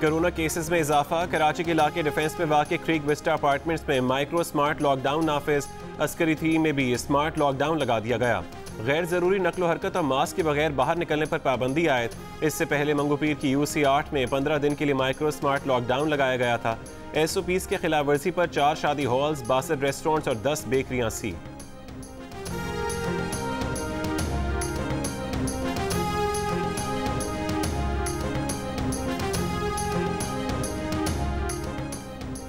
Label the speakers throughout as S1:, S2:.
S1: Corona cases में इजाफा। कराची के इलाके डिफेंस में वाक़ क्रीक विस्टा अपार्टमेंट्स में माइक्रो स्मार्ट लॉकडाउन नाफिज। अस्करी थी में भी स्मार्ट लॉकडाउन लगा दिया गया। गैर ज़रूरी नकलो हरकत और मास्क के बगैर बाहर निकलने पर पाबंदी आयद। इससे पहले मंगोपीर की UC 8 में 15 दिन के लिए माइक्रो स्मार्ट लॉकडाउन लगाया गया था। SOPs के खिलाफ वर्जी पर 4 शादी हॉल्स, 62 रेस्टोरेंट्स और 10 बेकरियां सी।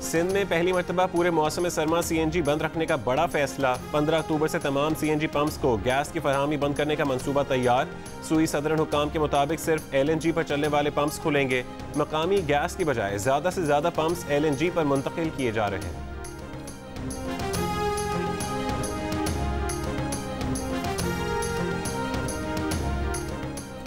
S1: सिंध में पहली मरतबा पूरे मौसम सरमा CNG बंद रखने का बड़ा फैसला। 15 अक्टूबर से तमाम CNG पंप्स को गैस की फरहमी बंद करने का मंसूबा तैयार। सूई सदरन हुकाम के मुताबिक सिर्फ LNG पर चलने वाले पंप्स खुलेंगे। मकामी गैस की बजाय ज़्यादा से ज़्यादा पंप्स LNG पर मुंतकिल किए जा रहे हैं।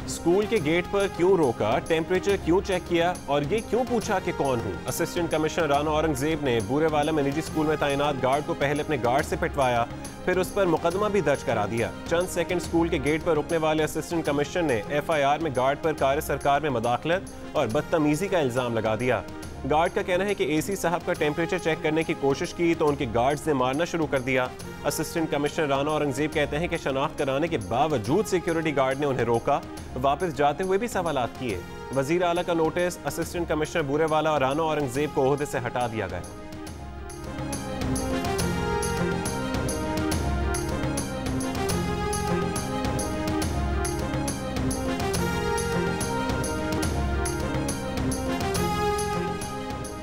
S1: स्कूल के गेट पर क्यों रोका, टेम्परेचर क्यों चेक किया और ये क्यों पूछा कि कौन हूँ। असिस्टेंट कमिश्नर राना औरंगजेब ने बूरेवाला में निजी स्कूल में तैनात गार्ड को पहले अपने गार्ड से पिटवाया, फिर उस पर मुकदमा भी दर्ज करा दिया। चंद सेकंड स्कूल के गेट पर रुकने वाले असिस्टेंट कमिश्नर ने FIR में गार्ड पर कार्य सरकार में मदाखलत और बदतमीजी का इल्जाम लगा दिया। गार्ड का कहना है कि AC साहब का टेम्परेचर चेक करने की कोशिश की तो उनके गार्ड्स ने मारना शुरू कर दिया। असिस्टेंट कमिश्नर राना औरंगजेब कहते हैं कि शनाख्त कराने के बावजूद सिक्योरिटी गार्ड ने उन्हें रोका, वापस जाते हुए भी सवालात किए। वजीर आला का नोटिस, असिस्टेंट कमिश्नर बूरेवाला और राना औरंगजेब को ओहदे से हटा दिया गया।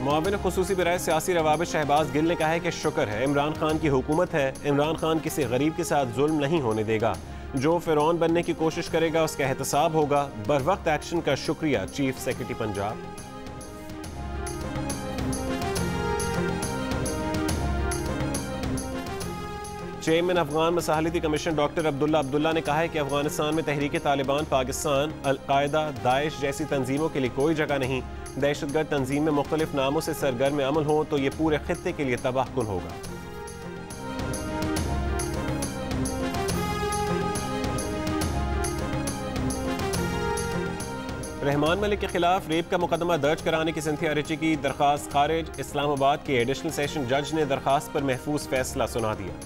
S1: मुआविन खुसूसी बराए सियासी रवाबित शहबाज गिल ने कहा है कि शुक्र है इमरान खान की हुकूमत है। इमरान खान किसी गरीब के साथ जुल्म नहीं होने देगा। जो फिरौन बनने की कोशिश करेगा उसका एहतसाब होगा। बर वक्त एक्शन का शुक्रिया chief secretary Punjab. Chairman Afghan मसाहलती कमीशन डॉक्टर अब्दुल्ला ने कहा है कि अफगानिस्तान में तहरीक तालिबान, पाकिस्तान, अल-कायदा, दाइश जैसी तंजीमों के लिए कोई जगह नहीं। दहशतगर्द तंजीम में मुख्तलिफ नामों से सरगर्म अमल हो तो ये पूरे खित्ते के लिए तबाहकुन होगा। रहमान मलिक के खिलाफ रेप का मुकदमा दर्ज कराने की सिंथिया रिची की दरखास्त खारिज। इस्लामाबाद के एडिशनल सेशन जज ने दरखास्त पर महफूज फैसला सुना दिया।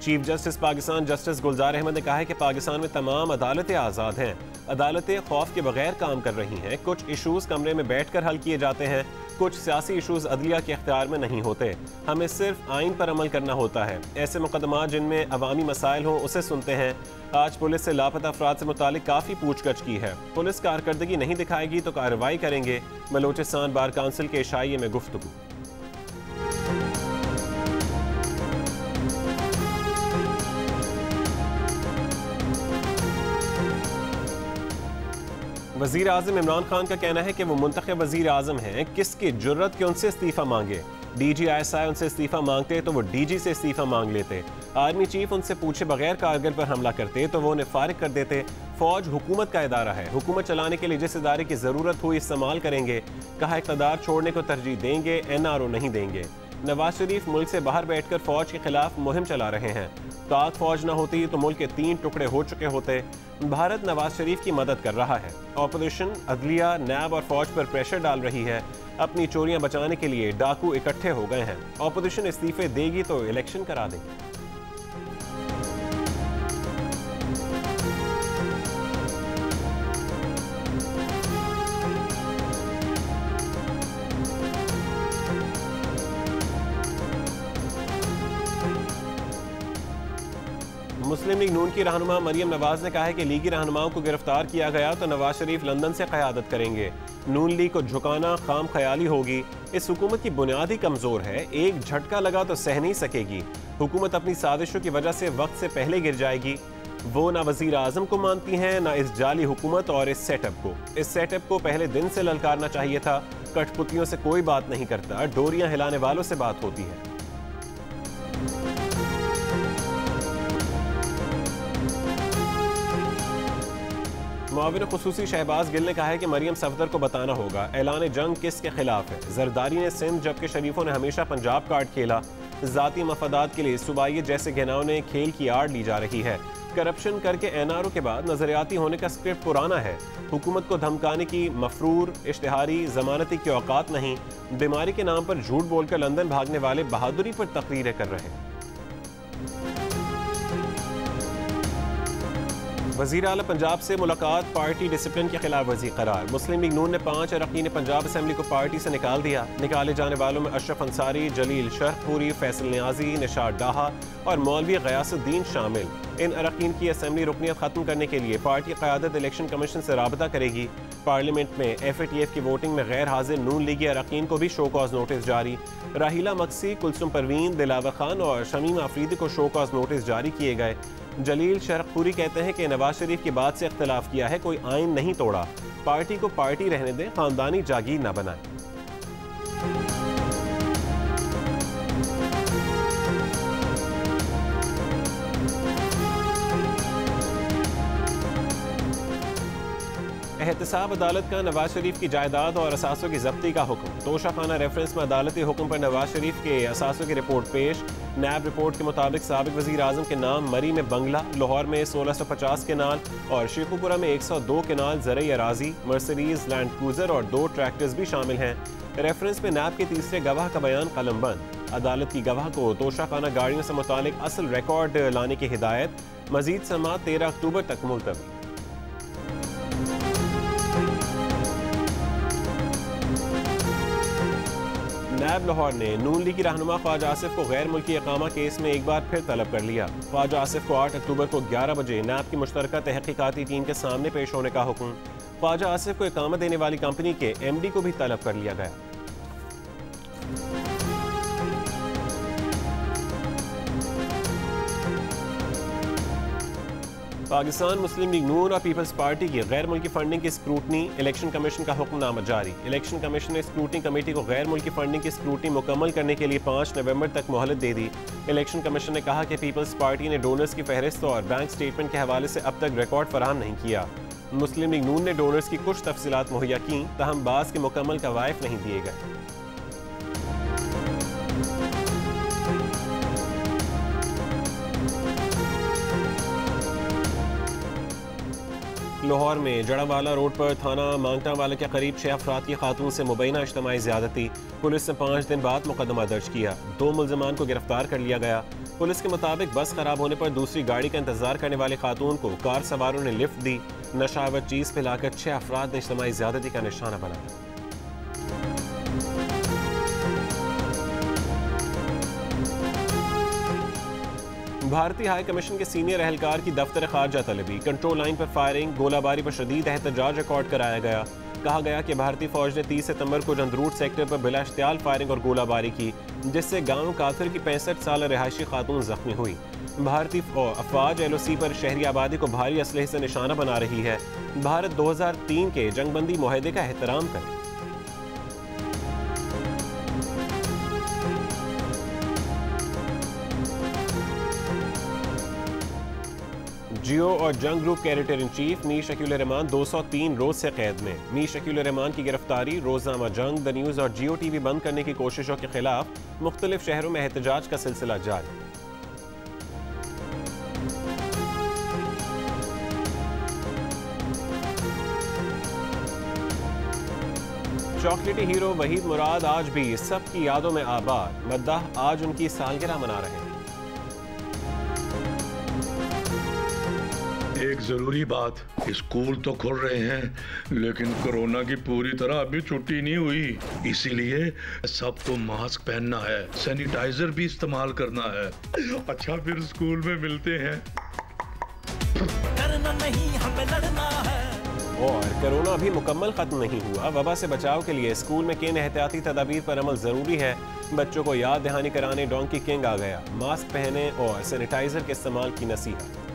S1: चीफ जस्टिस पाकिस्तान जस्टिस गुलजार अहमद ने कहा है कि पाकिस्तान में तमाम अदालतें आज़ाद हैं। अदालतें खौफ के बगैर काम कर रही हैं। कुछ इशूज़ कमरे में बैठकर हल किए जाते हैं, कुछ सियासी इशूज़ अदलिया के इख्तियार में नहीं होते। हमें सिर्फ आइन पर अमल करना होता है। ऐसे मुकदमा जिनमें अवामी मसाइल हों उसे सुनते हैं। आज पुलिस से लापता अफराद से मुतालिक काफ़ी पूछगछ की है। पुलिस कारकर्दगी नहीं दिखाएगी तो कार्रवाई करेंगे। बलोचिस्तान बार काउंसिल के इशाइये में गुफ्तगू। वजीर आजम इमरान खान का कहना है कि वो मुंतखब वजीर आजम हैं, किसकी जुर्रत के उनसे इस्तीफा मांगे। DG ISI उनसे इस्तीफा मांगते तो वो DG से इस्तीफा मांग लेते। आर्मी चीफ उनसे पूछे बगैर कारगिल पर हमला करते तो वो उन्हें फारिग कर देते। फौज हुकूमत का इदारा है, हुकूमत चलाने के लिए जिस इदारे की जरूरत हुई इस्तेमाल करेंगे। कहा इक़्तिदार छोड़ने को तरजीह देंगे, NRO नहीं देंगे। नवाज शरीफ मुल्क से बाहर बैठकर फौज के खिलाफ मुहिम चला रहे हैं। पाक फौज न होती तो मुल्क के 3 टुकड़े हो चुके होते। भारत नवाज शरीफ की मदद कर रहा है। ऑपोजिशन अदलिया, नैब और फौज पर प्रेशर डाल रही है। अपनी चोरियां बचाने के लिए डाकू इकट्ठे हो गए हैं। ऑपोजिशन इस्तीफे देगी तो इलेक्शन करा देगी। मुस्लिम लीग नून की रहनुमा मरियम नवाज ने कहा है कि लीगी रहनुमाओं को गिरफ्तार किया गया तो नवाज शरीफ लंदन से क़यादत करेंगे। नून लीग को झुकाना खाम ख्याली होगी। इस हुकूमत की बुनियाद ही कमज़ोर है। एक झटका लगा तो सह नहीं सकेगी। हुकूमत अपनी साजिशों की वजह से वक्त से पहले गिर जाएगी। वो ना वजीर आजम को मानती हैं, ना इस जाली हुकूमत और इस सेटअप को। इस सेटअप को पहले दिन से ललकारना चाहिए था। कठपुतलियों से कोई बात नहीं करता, डोरियां हिलाने वालों से बात होती है। मुआविन खुसूसी शहबाज गिल ने कहा है कि मरियम सफदर को बताना होगा ऐलान जंग किसके खिलाफ है। जरदारी ने सिंध जबकि शरीफों ने हमेशा पंजाब कार्ड खेला। ज़ाती मफादात के लिए सूबाइयत जैसे घिनौने खेल की आड़ ली जा रही है। करप्शन करके एनआरओ के बाद नजरियाती होने का स्क्रिप्ट पुराना है। हुकूमत को धमकाने की मफरूर, इश्तिहारी, जमानती की औकात नहीं। बीमारी के नाम पर झूठ बोलकर लंदन भागने वाले बहादुरी पर तकरीरें कर रहे हैं। वज़ीर आला पंजाब से मुलाकात, पार्टी डिसिप्लिन की खिलाफ वर्जी करार। मुस्लिम लीग नून ने 5 अरकान पंजाब असम्बली को पार्टी से निकाल दिया। निकाले जाने वालों में अशरफ अंसारी, जलील शरखपुरी, फैसल नियाजी, निशात डाहा और मौलवी गयासुद्दीन शामिल। इन अरकान की असम्बली रुकनियत खत्म करने के लिए पार्टी क़यादत इलेक्शन कमीशन से राबता करेगी। पार्लियामेंट में FATF की वोटिंग में गैर हाजिर नून लीगी अरकान को भी शो कॉज नोटिस जारी। राहिला मक्सी, कुलसुम परवीन, दिलावर खान और शमीम आफरीदी को शो कॉज नोटिस जारी किए गए। जलील शरखपुरी कहते हैं कि नवाज शरीफ की बात से इख्तलाफ किया है, कोई आइन नहीं तोड़ा। पार्टी को पार्टी रहने दें, खानदानी जागीर न बनाएं। एहतसाब अदालत का नवाज शरीफ की जायदाद और असासों की जब्ती का हुक्म। तोशाखाना रेफरेंस में अदालती हुक्म पर नवाज शरीफ के असासों की रिपोर्ट पेश। नैब रिपोर्ट के मुताबिक साबिक वज़ीर आज़म के नाम मरी में बंगला, लाहौर में 1650 केनाल और शेखुपुरा में 102 केनाल ज़रई अराजी, मर्सिडीज, लैंड क्रूजर और 2 ट्रैक्टर्स भी शामिल हैं। रेफरेंस में नैब के तीसरे गवाह का बयान कलमबंद। अदालत की गवाह को तोशाखाना गाड़ियों से मुतालिक असल रिकॉर्ड लाने की हिदायत। मजीद समाअत 13 अक्टूबर तक मुलतवी। नैब लाहौर ने नून लीगी रहनुमा ख्वाजा आसिफ को गैर मुल्की इकामा केस में एक बार फिर तलब कर लिया। ख्वाजा आसिफ को 8 अक्टूबर को 11 बजे नैब की मुश्तरका तहकीकाती टीम के सामने पेश होने का हुक्म। ख्वाजा आसिफ को इकामा देने वाली कंपनी के MD को भी तलब कर लिया गया। पाकिस्तान मुस्लिम लीग नून और पीपल्स पार्टी की गैर मुल्की फंडिंग की स्क्रूटनी। इलेक्शन कमीशन का हुक्मनामा जारी। इलेक्शन कमीशन ने स्क्रूटनी कमेटी को गैर मुल्की फंडिंग की स्क्रूटनी मुकम्मल करने के लिए 5 नवंबर तक मोहलत दे दी। इलेक्शन कमीशन ने कहा कि पीपल्स पार्टी ने डोनर्स की फहरिस्त और बैंक स्टेटमेंट के हवाले से अब तक रिकॉर्ड फराहम नहीं किया। मुस्लिम लीग नून ने डोनर्स की कुछ तफसीलात मुहैया की, तहम बास के मुकम्मल कवायफ नहीं दिए गए। लाहौर में जड़ावाला रोड पर थाना मांगटा वाले के करीब 6 अफराद की खातून से मुबैना इज्तिमाई ज़्यादती। पुलिस ने 5 दिन बाद मुकदमा दर्ज किया। 2 मुल्ज़िमान को गिरफ्तार कर लिया गया। पुलिस के मुताबिक बस खराब होने पर दूसरी गाड़ी का इंतजार करने वाले खातून को कार सवारों ने लिफ्ट दी। नशावर चीज़ पिलाकर 6 अफराद ने इज्तिमाई ज़्यादती का निशाना बनाया। भारतीय हाई कमीशन के सीनियर एहलकार की दफ्तर खारजा तलबी। कंट्रोल लाइन पर फायरिंग, गोलाबारी पर शदीद एहतजाज रिकॉर्ड कराया गया। कहा गया कि भारतीय फौज ने 30 सितंबर को जंदरूट सेक्टर पर बिला इख्तियार फायरिंग और गोलाबारी की, जिससे गांव काथिर की 65 साल रिहायशी खातून जख्मी हुई। भारतीय अफवाज LOC पर शहरी आबादी को भारी असलहे से निशाना बना रही है। भारत 2003 के जंगबंदी मुआहदे का एहतराम करे। जियो और जंग ग्रुप के editor in chief Mir Shakeel Rahman 203 रोज से कैद में। मीर शकील रहमान की गिरफ्तारी, रोजनामा जंग, द न्यूज़ और जियो TV बंद करने की कोशिशों के खिलाफ मुख्तलिफ शहरों में एहतजाज का सिलसिला जारी। चॉकलेटी हीरो वहीद मुराद आज भी सबकी यादों में आबाद। मद्दाह आज उनकी सालगिरह मना रहे हैं।
S2: एक जरूरी बात, स्कूल तो खुल रहे हैं लेकिन कोरोना की पूरी तरह अभी छुट्टी नहीं हुई, इसीलिए सबको मास्क पहनना है, सैनिटाइजर भी इस्तेमाल करना है। अच्छा फिर स्कूल में मिलते हैं।
S3: डरना नहीं, हमें लड़ना है।
S1: और कोरोना अभी मुकम्मल खत्म नहीं हुआ। वबा से बचाव के लिए स्कूल में किन एहतियाती तदाबीर पर अमल जरूरी है। बच्चों को याद दहानी कराने डोंकी किंग आ गया। मास्क पहने और सैनिटाइजर के इस्तेमाल की नसीहत।